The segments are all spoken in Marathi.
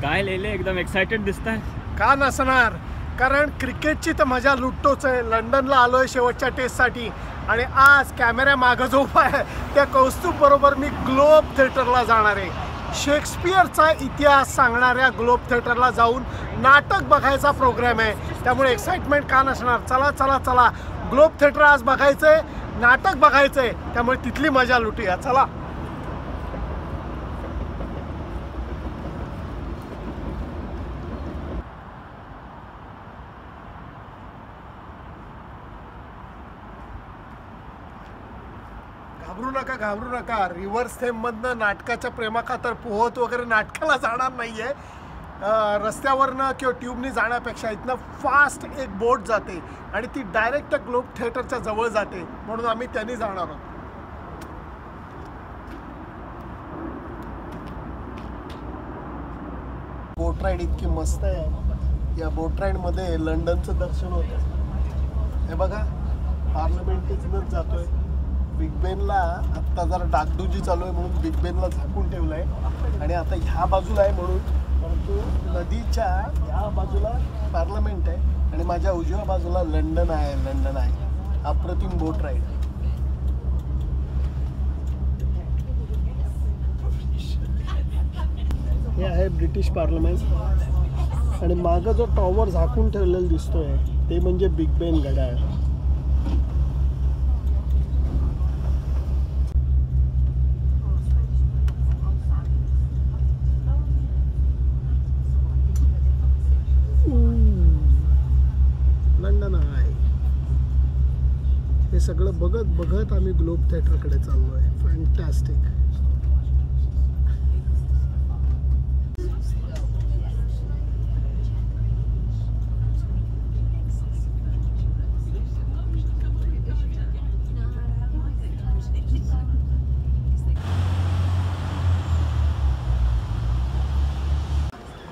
काय लिहिले एकदम एक्साइटेड दिसताय? का नसणार, कारण क्रिकेटची तर मजा लुटतोच आहे. लंडनला आलोय शेवटच्या टेस्टसाठी आणि आज कॅमेऱ्या मागं जो उभा आहे त्या कौस्तुभ बरोबर मी ग्लोब थिएटरला जाणार आहे. शेक्सपियरचा इतिहास सांगणाऱ्या ग्लोब थिएटरला जाऊन नाटक बघायचा प्रोग्राम आहे. त्यामुळे एक्साइटमेंट का नसणार. चला चला चला, ग्लोब थिएटर आज बघायचंय, नाटक बघायचंय, त्यामुळे तिथली मजा लुटूया. चला. घाबरू नका. रिव्हर्स थेंबमधनं नाटकाच्या प्रेमाखातर पोहत वगैरे नाटकाला जाणार नाहीये. रस्त्यावरनं किंवा ट्यूबनी जाण्यापेक्षा इथनं फास्ट एक बोट जाते आणि ती डायरेक्ट त्या ग्लोब थिएटरच्या जवळ जाते, म्हणून आम्ही त्यांनी जाणार आहोत. बोट राईड इतकी मस्त आहे. या बोट राईडमध्ये लंडनचं दर्शन होतं. हे बघा, पार्लमेंटच जातोय. बिग बेनला आत्ता जरा डागडुजी चालू आहे म्हणून बिग बेनला झाकून ठेवलं आहे आणि आता ह्या बाजूला आहे म्हणून, परंतु नदीच्या ह्या बाजूला पार्लमेंट आहे आणि माझ्या उजव्या बाजूला लंडन आहे. अप्रतिम बोट राईड. हे आहे ब्रिटिश पार्लमेंट आणि मागं जो टॉवर झाकून ठेवलेला दिसतोय ते म्हणजे बिग बेन घड्याळ. लंडन आहे. हे सगळं बघत आम्ही ग्लोब थिएटरकडे चाललो आहे. फॅन्टॅस्टिक.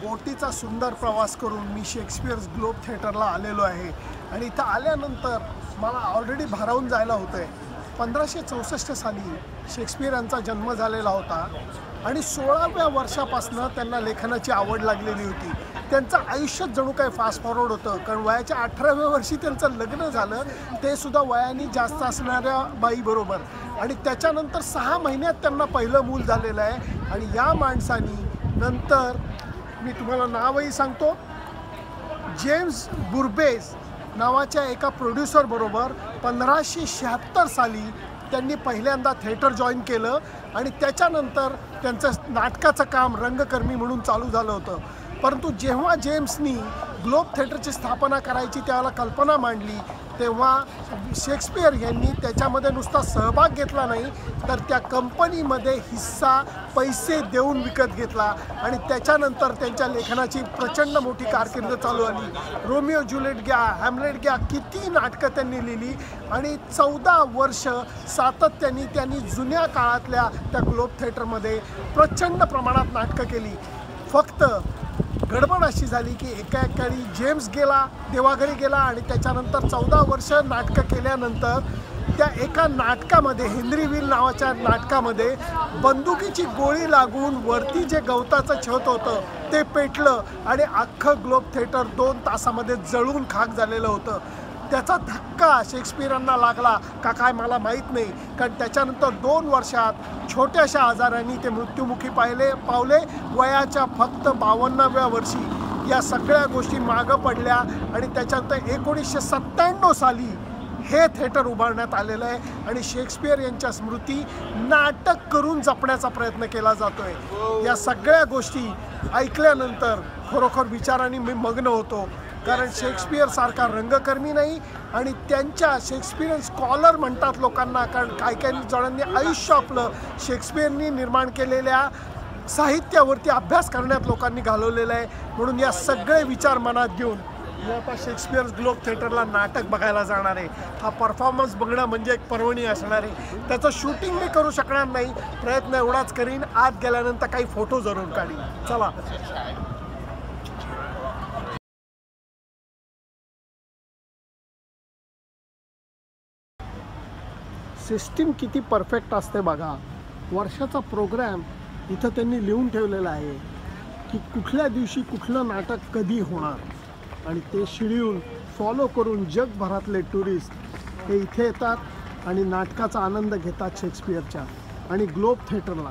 बोटीचा सुंदर प्रवास करून मी शेक्सपियर्स ग्लोब थिएटरला आलेलो आहे आणि इथं आल्यानंतर मला ऑलरेडी भारावून जायला होतं आहे. 1564 साली शेक्सपियर यांचा जन्म झालेला होता आणि 16व्या वर्षापासून त्यांना लेखनाची आवड लागलेली होती. त्यांचं आयुष्यात जणू काय फास्ट फॉरवर्ड होतं, कारण वयाच्या 18व्या वर्षी त्यांचं लग्न झालं, ते सुद्धा वयाने जास्त असणाऱ्या बाईबरोबर, आणि त्याच्यानंतर 6 महिन्यात त्यांना पहिलं मूल झालेलं आहे. आणि या माणसानी नंतर, मी तुम्हाला नावही सांगतो, जेम्स बुर्बेज नावाच्या एका प्रोड्युसर बरोबर 1576 साली त्यांनी पहिल्यांदा थिएटर जॉईन केलं आणि त्याच्यानंतर त्यांचं नाटकाचं काम रंगकर्मी म्हणून चालू झालं होतं. परंतु जेव्हा जेम्सनी ग्लोब थिएटरची स्थापना करायची त्यावेळेला कल्पना मांडली, तेव्हा शेक्सपियर यांनी त्याच्यामध्ये नुसता सहभाग घेतला नाही, तर त्या कंपनीमध्ये हिस्सा पैसे देऊन विकत घेतला आणि त्याच्यानंतर त्यांच्या लेखनाची प्रचंड मोठी कारकीर्द चालू आली. रोमिओ ज्युलिएट घ्या, हॅमलेट घ्या, किती नाटकं त्यांनी लिहिली आणि 14 वर्ष सातत्याने त्यांनी जुन्या काळातल्या त्या ग्लोब थिएटरमध्ये प्रचंड प्रमाणात नाटकं केली. फक्त गडबड अशी झाली की एकाएकाळी जेम्स गेला, देवाघरी गेला आणि त्याच्यानंतर 14 वर्ष नाटकं केल्यानंतर त्या एका नाटकामध्ये, हेनरी विल नावाच्या नाटकामध्ये, बंदुकीची गोळी लागून वरती जे गवताचं छत होतं ते पेटलं आणि अख्खं ग्लोब थिएटर 2 तासामध्ये जळून खाक झालेलं होतं. त्याचा धक्का शेक्सपियरांना लागला का काय मला माहीत नाही, कारण त्याच्यानंतर 2 वर्षात छोट्याशा आजारांनी ते मृत्युमुखी पावले. वयाच्या फक्त 52व्या वर्षी या सगळ्या गोष्टी मागं पडल्या आणि त्याच्यानंतर 1997 साली हे थिएटर उभारण्यात आलेलं आहे आणि शेक्सपियर यांच्या स्मृती नाटक करून जपण्याचा प्रयत्न केला जातोय. या सगळ्या गोष्टी ऐकल्यानंतर खरोखर विचारांनी मी मग्न होतो, कारण शेक्सपियर सारखा रंगकर्मी नाही आणि त्यांच्या शेक्सपियन स्कॉलर म्हणतात लोकांना, कारण काही जणांनी आयुष्य आपलं शेक्सपियरनी निर्माण केलेल्या साहित्यावरती अभ्यास करण्यात लोकांनी घालवलेलं आहे. म्हणून या सगळे विचार मनात घेऊन मी आता शेक्सपियर्स ग्लोब थिएटरला नाटक बघायला जाणार आहे. हा परफॉर्मन्स बघणं म्हणजे एक पर्वणी असणार आहे. त्याचं शूटिंग मी करू शकणार नाही, प्रयत्न एवढाच करीन, आत गेल्यानंतर काही फोटो जरूर काढीन. चला. सिस्टीम किती परफेक्ट असते बघा. वर्षाचा प्रोग्राम इथं त्यांनी लिहून ठेवलेला आहे की कुठल्या दिवशी कुठलं नाटक कधी होणार आणि ते शेड्यूल फॉलो करून जगभरातले टुरिस्ट हे इथे येतात आणि नाटकाचा आनंद घेतात शेक्सपियरच्या. आणि ग्लोब थिएटरला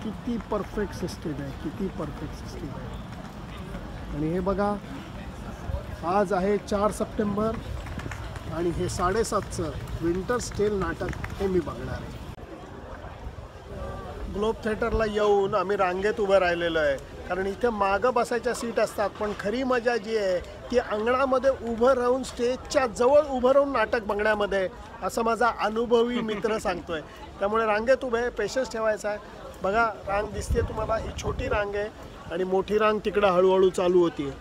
किती परफेक्ट सिस्टीम आहे, किती परफेक्ट सिस्टीम आहे. आणि हे बघा, आज आहे 4 सप्टेंबर आणि हे 7:30चं विंटर स्टेल नाटक हे मी बघणार आहे. ग्लोब थिएटरला येऊन आम्ही रांगेत उभं राहिलेलो आहे, कारण इथे मागं बसायच्या सीट असतात. पण खरी मजा जी आहे ती अंगणामध्ये उभं राहून स्टेजच्या जवळ उभं राहून नाटक बघण्यामध्ये, असं माझा अनुभवी मित्र सांगतोय. त्यामुळे रांगेत उभे पेशन्स ठेवायचा आहे. बघा, रांग दिसते तुम्हाला, ही छोटी रांग आहे आणि मोठी रांग तिकडं हळूहळू चालू होती.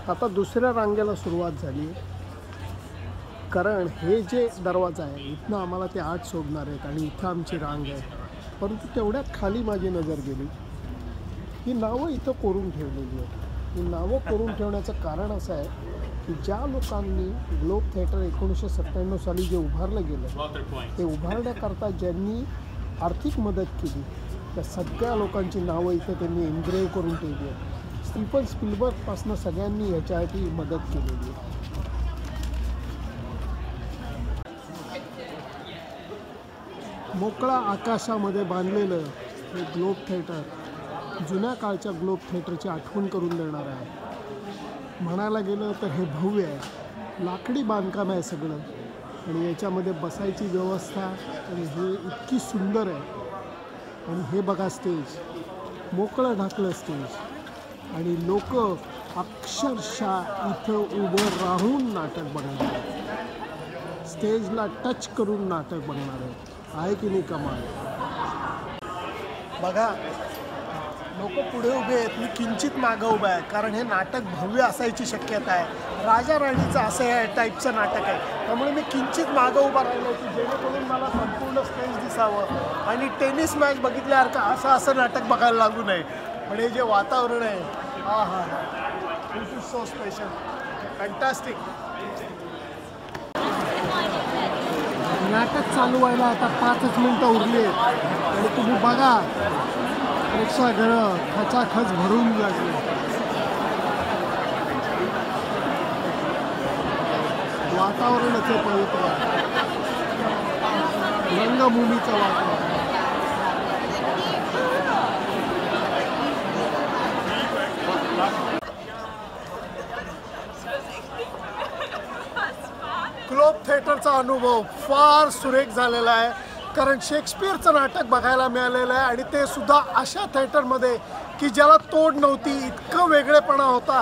आता दुसऱ्या रांगेला सुरुवात झाली, कारण हे जे दरवाजा आहे इथनं आम्हाला ते आत सोडणार आहेत आणि इथं आमची रांग आहे. परंतु तेवढ्यात खाली माझी नजर गेली. ही नावं इथं कोरून ठेवलेली आहेत. ही नावं कोरून ठेवण्याचं कारण असं आहे की ज्या लोकांनी ग्लोब थिएटर 1997 साली जे उभारलं गेलं, ते उभारण्याकरता ज्यांनी आर्थिक मदत केली त्या सगळ्या लोकांची नावं इथं त्यांनी एन्ग्रेव करून ठेवली आहेत. स्टीफन स्पिलबर्गपासून सगळ्यांनी ह्याच्यासाठी मदत केलेली आहे. मोकळा आकाशामध्ये बांधलेलं हे ग्लोब थिएटर जुन्या काळच्या ग्लोब थिएटरची आठवण करून देणार आहे. म्हणायला गेलं तर हे भव्य आहे, लाकडी बांधकाम आहे सगळं, आणि याच्यामध्ये बसायची व्यवस्था आणि हे इतकी सुंदर आहे. आणि हे बघा, स्टेज मोकळं ढाकलं स्टेज, आणि लोक अक्षरशः इथं उभं राहून नाटक बघणार आहेत, स्टेजला टच करून नाटक बघणार आहे की नाही कमाल. बघा, लोक पुढे उभे आहेत, मी किंचित मागं उभा आहे, कारण हे नाटक भव्य असायची शक्यता आहे. राजा राणीचं असं या टाईपचं नाटक आहे, त्यामुळे मी किंचित मागं उभा राहिलो की जेणेकरून मला संपूर्ण स्टेज दिसावं आणि टेनिस मॅच बघितल्यासारखं असं नाटक बघायला लागू नये. पण हे जे वातावरण आहे, हा हा दिस इज सो स्पेशल, फॅन्टॅस्टिक. नाटक चालू व्हायला आता 5 मिनिटं उरली आहेत आणि तुम्ही बघा, प्रेक्षागृह खचाखच भरून लागले. वातावरणच आहे पवित्र, रंगभूमीचं वातावरण. ग्लोब थिएटरचा अनुभव फार सुरेख झालेला आहे, कारण शेक्सपियरचं नाटक बघायला मिळालेलं आहे आणि ते सुद्धा अशा थिएटरमध्ये की ज्याला तोड नव्हती, इतकं वेगळेपणा होता.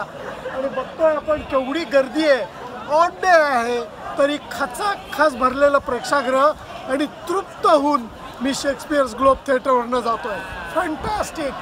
आणि बघतोय आपण केवढी गर्दी आहे, ऑन डे आहे तरी खचाखच भरलेलं प्रेक्षागृह आणि तृप्त होऊन मी शेक्सपियर्स ग्लोब थिएटरवरनं जातोय. फॅन्टॅस्टिक.